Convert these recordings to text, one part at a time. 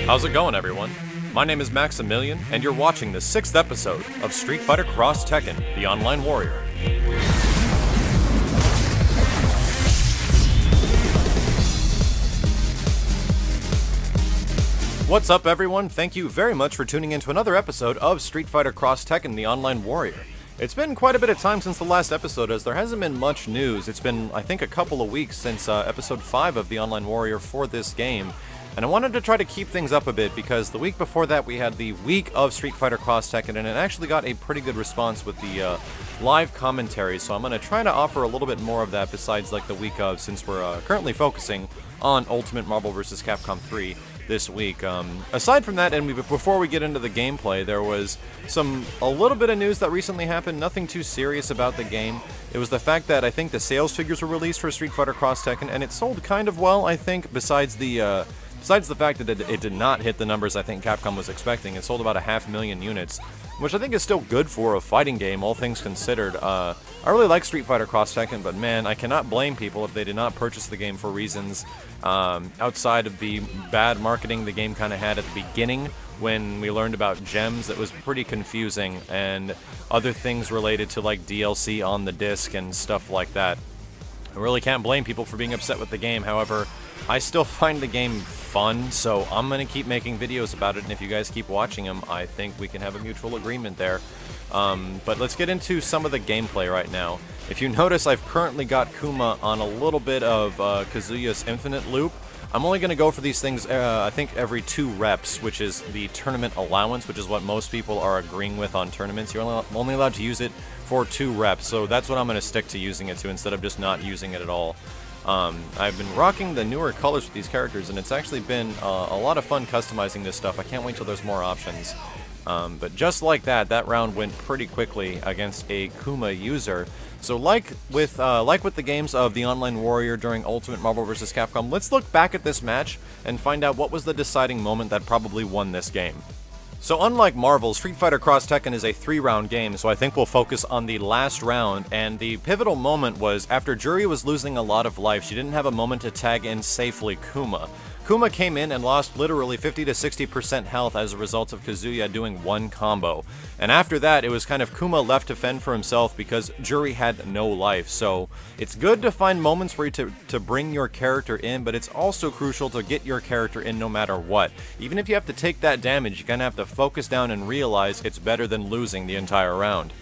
How's it going, everyone? My name is Maximilian, and you're watching the 6th episode of Street Fighter X Tekken, the Online Warrior. What's up, everyone? Thank you very much for tuning in to another episode of Street Fighter X Tekken, the Online Warrior. It's been quite a bit of time since the last episode, as there hasn't been much news. It's been, I think, a couple of weeks since episode 5 of the Online Warrior for this game. And I wanted to try to keep things up a bit because the week before that we had the week of Street Fighter X Tekken, and it actually got a pretty good response with the live commentary, so I'm going to try to offer a little bit more of that besides like the week of, since we're currently focusing on Ultimate Marvel vs. Capcom 3 this week. Aside from that, and before we get into the gameplay, there was a little bit of news that recently happened, nothing too serious about the game. It was the fact that I think the sales figures were released for Street Fighter X Tekken, and it sold kind of well, I think, besides the fact that it did not hit the numbers I think Capcom was expecting. It sold about 500,000 units, which I think is still good for a fighting game, all things considered. I really like Street Fighter X Tekken, but man, I cannot blame people if they did not purchase the game for reasons outside of the bad marketing the game kind of had at the beginning when we learned about gems. It was pretty confusing, and other things related to like DLC on the disc and stuff like that. I really can't blame people for being upset with the game. However, I still find the game fun, so I'm going to keep making videos about it, and if you guys keep watching them, I think we can have a mutual agreement there. But let's get into some of the gameplay right now. If you notice, I've currently got Kuma on a little bit of Kazuya's Infinite Loop. I'm only going to go for these things, I think, every 2 reps, which is the tournament allowance, which is what most people are agreeing with on tournaments. You're only allowed to use it for 2 reps, so that's what I'm going to stick to using it to instead of just not using it at all. I've been rocking the newer colors with these characters, and it's actually been a lot of fun customizing this stuff. I can't wait till there's more options. But just like that, that round went pretty quickly against a Kuma user. So like with the games of the Online Warrior during Ultimate Marvel vs. Capcom, let's look back at this match and find out what was the deciding moment that probably won this game. So unlike Marvel, Street Fighter X Tekken is a 3-round game, so I think we'll focus on the last round, and the pivotal moment was after Juri was losing a lot of life, she didn't have a moment to tag in safely Kuma. Kuma came in and lost literally 50 to 60% health as a result of Kazuya doing 1 combo. And after that, it was kind of Kuma left to fend for himself because Juri had no life. So it's good to find moments for you to bring your character in, but it's also crucial to get your character in no matter what. Even if you have to take that damage, you kind of have to focus down and realize it's better than losing the entire round.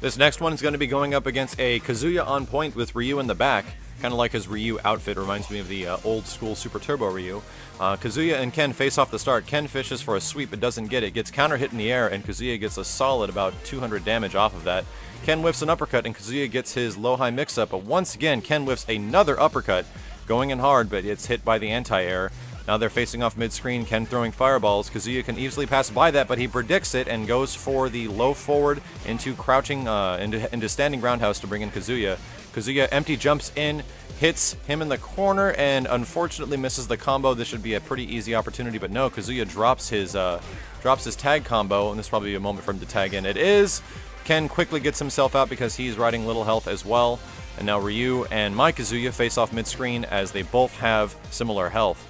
This next one is going to be going up against a Kazuya on point with Ryu in the back. Kind of like his Ryu outfit, reminds me of the old school Super Turbo Ryu. Kazuya and Ken face off the start. Ken fishes for a sweep but doesn't get it, gets counter hit in the air, and Kazuya gets a solid about 200 damage off of that. Ken whiffs an uppercut and Kazuya gets his low-high mix-up, but once again Ken whiffs another uppercut, going in hard, but it's hit by the anti-air. Now they're facing off mid-screen, Ken throwing fireballs. Kazuya can easily pass by that, but he predicts it and goes for the low forward into crouching, into standing roundhouse to bring in Kazuya. Kazuya empty jumps in, hits him in the corner, and unfortunately misses the combo. This should be a pretty easy opportunity, but no, Kazuya drops his tag combo, and this will probably be a moment for him to tag in. It is! Ken quickly gets himself out because he's riding little health as well. And now Ryu and my Kazuya face off mid-screen as they both have similar health.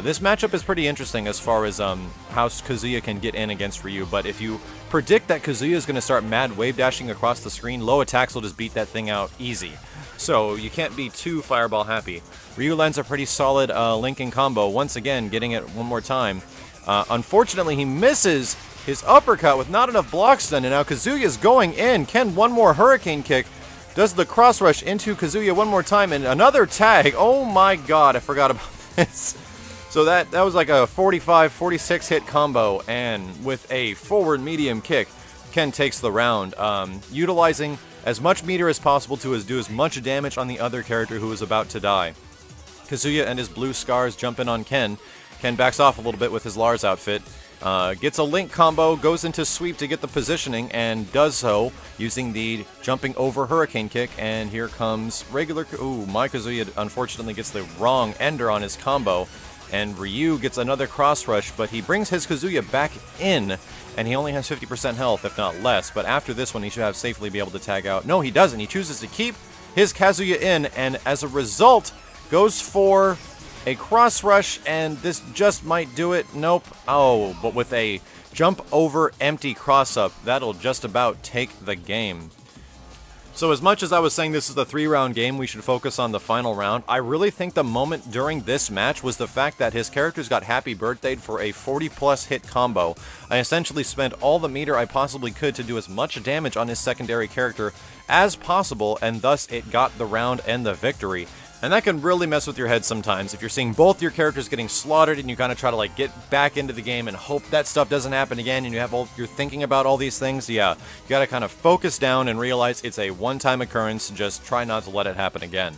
This matchup is pretty interesting as far as how Kazuya can get in against Ryu, but if you predict that Kazuya is going to start mad wave dashing across the screen, low attacks will just beat that thing out easy. So you can't be too fireball happy. Ryu lands a pretty solid linking combo, once again getting it one more time. Unfortunately, he misses his uppercut with not enough blocks done, and now Kazuya is going in. Ken, one more hurricane kick, does the cross rush into Kazuya one more time, and another tag. Oh my god, I forgot about this. So that was like a 45-46 hit combo, and with a forward medium kick, Ken takes the round, utilizing as much meter as possible to do as much damage on the other character who is about to die. Kazuya and his blue scars jump in on Ken. Ken backs off a little bit with his Lars outfit, gets a link combo, goes into sweep to get the positioning, and does so using the jumping over hurricane kick, and here comes regular... Ooh, my Kazuya unfortunately gets the wrong ender on his combo, and Ryu gets another cross rush, but he brings his Kazuya back in, and he only has 50% health, if not less, but after this one he should have safely be able to tag out. No, he doesn't. He chooses to keep his Kazuya in, and as a result, goes for a cross rush, and this just might do it. Nope. Oh, but with a jump over empty cross up, that'll just about take the game. So as much as I was saying this is a 3-round game, we should focus on the final round. I really think the moment during this match was the fact that his characters got happy birthdayed for a 40+ hit combo. I essentially spent all the meter I possibly could to do as much damage on his secondary character as possible, and thus it got the round and the victory. And that can really mess with your head sometimes. If you're seeing both your characters getting slaughtered and you kind of try to like get back into the game and hope that stuff doesn't happen again, and you're thinking about all these things, yeah, you gotta kind of focus down and realize it's a one-time occurrence. Just try not to let it happen again.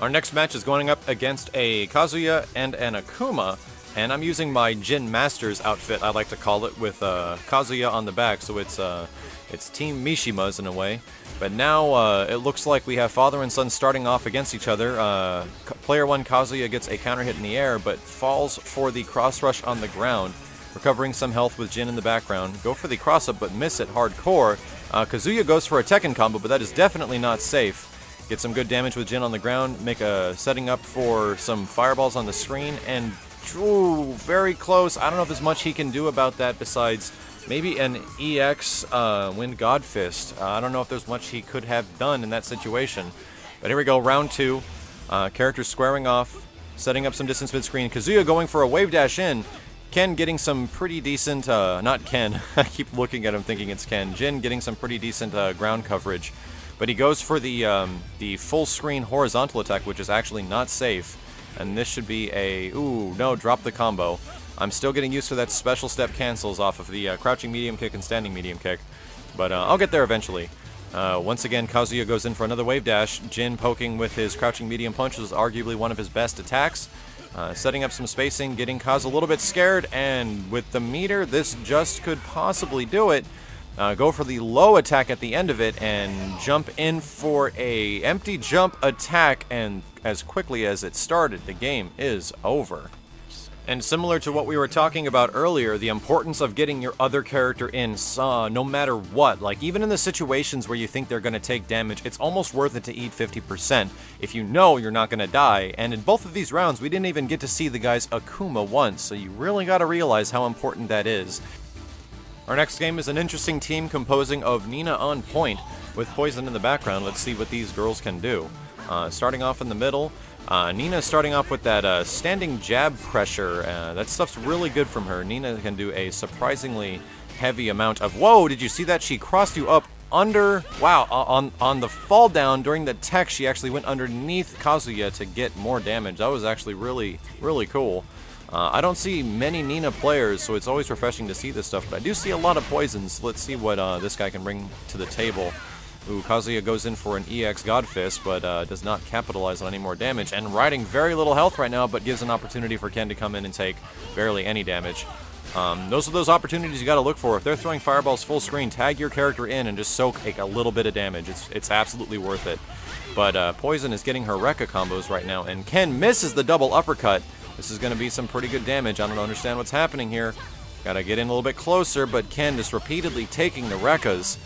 Our next match is going up against a Kazuya and an Kuma, and I'm using my Jin Masters outfit, I like to call it, with Kazuya on the back, so it's Team Mishima's in a way. But now it looks like we have father and son starting off against each other. Player 1 Kazuya gets a counter hit in the air, but falls for the cross rush on the ground, recovering some health with Jin in the background. Go for the cross up, but miss it hardcore. Kazuya goes for a Tekken combo, but that is definitely not safe. Get some good damage with Jin on the ground, make a setting up for some fireballs on the screen, and ooh, very close. I don't know if there's much he can do about that besides maybe an EX Wind God Fist. I don't know if there's much he could have done in that situation. But here we go, round 2. Characters squaring off, setting up some distance mid-screen. Kazuya going for a wave dash in. Ken getting some pretty decent, not Ken, I keep looking at him thinking it's Ken. Jin getting some pretty decent ground coverage. But he goes for the full screen horizontal attack, which is actually not safe. And this should be a, ooh, no, drop the combo. I'm still getting used to that special step cancels off of the crouching medium kick and standing medium kick, but I'll get there eventually. Once again, Kazuya goes in for another wave dash. Jin poking with his crouching medium punch is arguably one of his best attacks. Setting up some spacing, getting Kaz a little bit scared, and with the meter, this just could possibly do it. Go for the low attack at the end of it and jump in for a empty jump attack, and as quickly as it started, the game is over. And similar to what we were talking about earlier, the importance of getting your other character in, no matter what. Like, even in the situations where you think they're going to take damage, it's almost worth it to eat 50% if you know you're not going to die. And in both of these rounds, we didn't even get to see the guy's Akuma once, so you really got to realize how important that is. Our next game is an interesting team composing of Nina on point with Poison in the background. Let's see what these girls can do. Starting off in the middle, Nina starting off with that standing jab pressure. That stuff's really good from her. Nina can do a surprisingly heavy amount of... Whoa, did you see that? She crossed you up under... Wow, on the fall down during the tech, she actually went underneath Kazuya to get more damage. That was actually really, really cool. I don't see many Nina players, so it's always refreshing to see this stuff, but I do see a lot of poisons. Let's see what this guy can bring to the table. Ooh, Kazuya goes in for an EX God Fist, but does not capitalize on any more damage, and riding very little health right now, but gives an opportunity for Ken to come in and take barely any damage. Those are those opportunities you gotta look for. If they're throwing fireballs full screen, tag your character in and just soak a little bit of damage. It's absolutely worth it. But Poison is getting her Rekka combos right now, and Ken misses the double uppercut. This is going to be some pretty good damage. I don't understand what's happening here. Gotta get in a little bit closer, but Ken just repeatedly taking the Rekkas.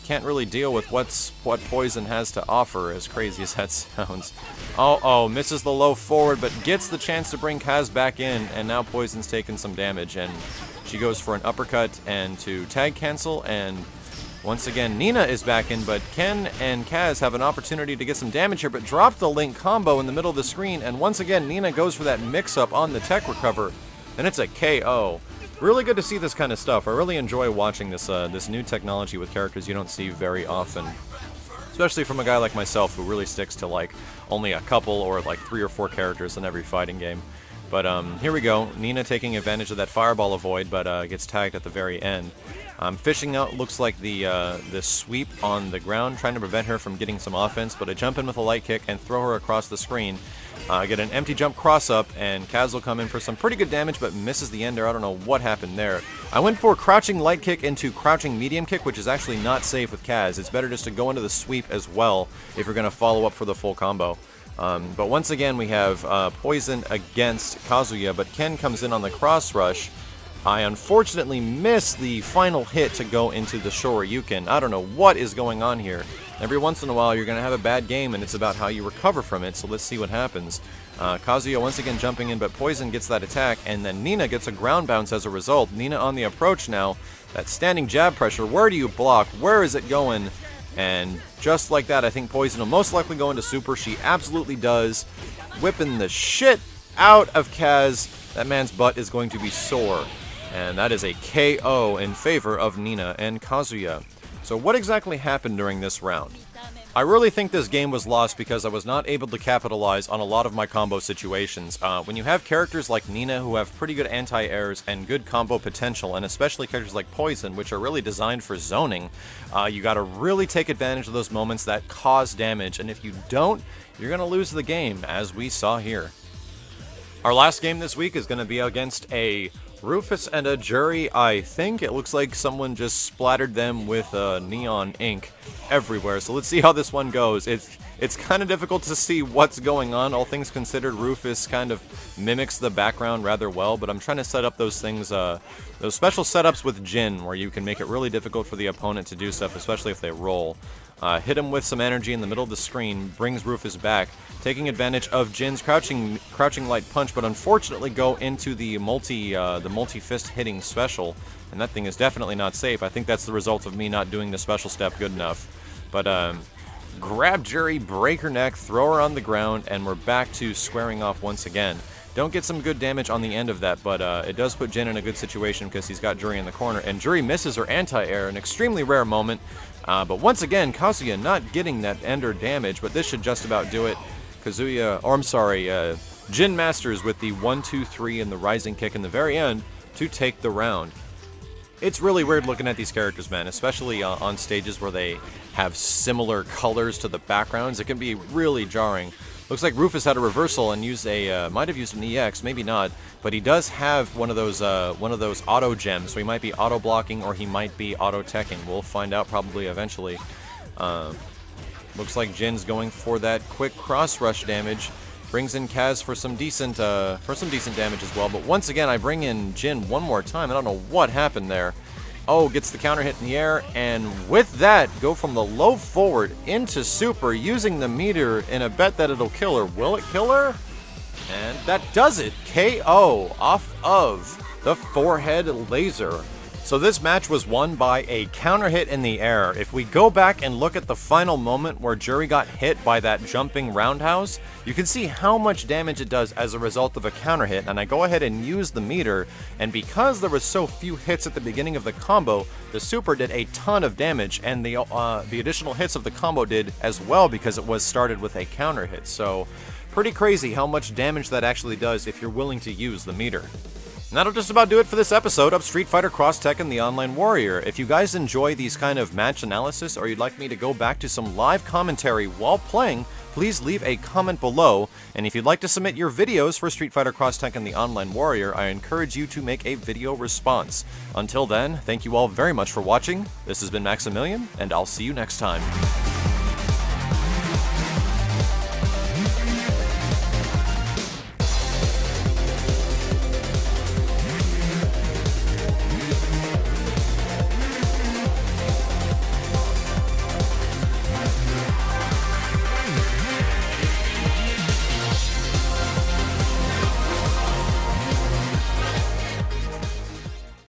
Can't really deal with what Poison has to offer, as crazy as that sounds. Oh, misses the low forward, but gets the chance to bring Kaz back in, and now Poison's taking some damage, and she goes for an uppercut and to tag cancel, and once again, Nina is back in, but Ken and Kaz have an opportunity to get some damage here, but drop the Link combo in the middle of the screen, and once again, Nina goes for that mix-up on the tech recover, and it's a KO. Really good to see this kind of stuff. I really enjoy watching this this new technology with characters you don't see very often. Especially from a guy like myself who really sticks to like only a couple or like 3 or 4 characters in every fighting game. But here we go. Nina taking advantage of that fireball avoid, but gets tagged at the very end. Fishing out looks like the sweep on the ground, trying to prevent her from getting some offense, but I jump in with a light kick and throw her across the screen. Get an empty jump cross up, and Kaz will come in for some pretty good damage, but misses the ender. I don't know what happened there. I went for crouching light kick into crouching medium kick, which is actually not safe with Kaz. It's better just to go into the sweep as well if you're going to follow up for the full combo. But once again, we have Poison against Kazuya, but Ken comes in on the cross rush, I unfortunately missed the final hit to go into the Shoryuken. I don't know what is going on here. Every once in a while you're going to have a bad game and it's about how you recover from it, so let's see what happens. Kazuya once again jumping in, but Poison gets that attack, and then Nina gets a ground bounce as a result. Nina on the approach now. That standing jab pressure, where do you block? Where is it going? And just like that, I think Poison will most likely go into Super. She absolutely does. Whipping the shit out of Kaz. That man's butt is going to be sore. And that is a KO in favor of Nina and Kazuya. So what exactly happened during this round? I really think this game was lost because I was not able to capitalize on a lot of my combo situations. When you have characters like Nina who have pretty good anti-airs and good combo potential, and especially characters like Poison, which are really designed for zoning, you gotta really take advantage of those moments that cause damage, and if you don't, you're gonna lose the game, as we saw here. Our last game this week is gonna be against a Rufus and a Jury. I think it looks like someone just splattered them with neon ink everywhere. So let's see how this one goes. It's kind of difficult to see what's going on. All things considered, Rufus kind of mimics the background rather well, but I'm trying to set up those things, those special setups with Jin, where you can make it really difficult for the opponent to do stuff, especially if they roll. Hit him with some energy in the middle of the screen, brings Rufus back, taking advantage of Jin's crouching light punch, but unfortunately go into the multi-fist hitting special, and that thing is definitely not safe. I think that's the result of me not doing the special step good enough. But grab Jury, break her neck, throw her on the ground, and we're back to squaring off once again. Don't get some good damage on the end of that, but it does put Jin in a good situation because he's got Jury in the corner, and Jury misses her anti-air, an extremely rare moment. But once again, Kazuya not getting that ender damage, but this should just about do it. Jin masters with the 1-2-3 and the rising kick in the very end to take the round. It's really weird looking at these characters, man, especially on stages where they have similar colors to the backgrounds. It can be really jarring. Looks like Rufus had a reversal and used might have used an EX, maybe not, but he does have one of those auto gems, so he might be auto blocking or he might be auto teching. We'll find out probably eventually. Looks like Jin's going for that quick cross rush damage. Brings in Kaz for some decent damage as well. But once again, I bring in Jin one more time. I don't know what happened there. Oh, gets the counter hit in the air, and with that, go from the low forward into super, using the meter in a bet that it'll kill her. Will it kill her? And that does it. KO off of the forehead laser. So this match was won by a counter hit in the air. If we go back and look at the final moment where Jury got hit by that jumping roundhouse, you can see how much damage it does as a result of a counter hit, and I go ahead and use the meter, and because there was so few hits at the beginning of the combo, the super did a ton of damage, and the additional hits of the combo did as well because it was started with a counter hit. So pretty crazy how much damage that actually does if you're willing to use the meter. And that'll just about do it for this episode of Street Fighter X Tekken the Online Warrior. If you guys enjoy these kind of match analysis, or you'd like me to go back to some live commentary while playing, please leave a comment below. And if you'd like to submit your videos for Street Fighter X Tekken the Online Warrior, I encourage you to make a video response. Until then, thank you all very much for watching. This has been Maximilian, and I'll see you next time.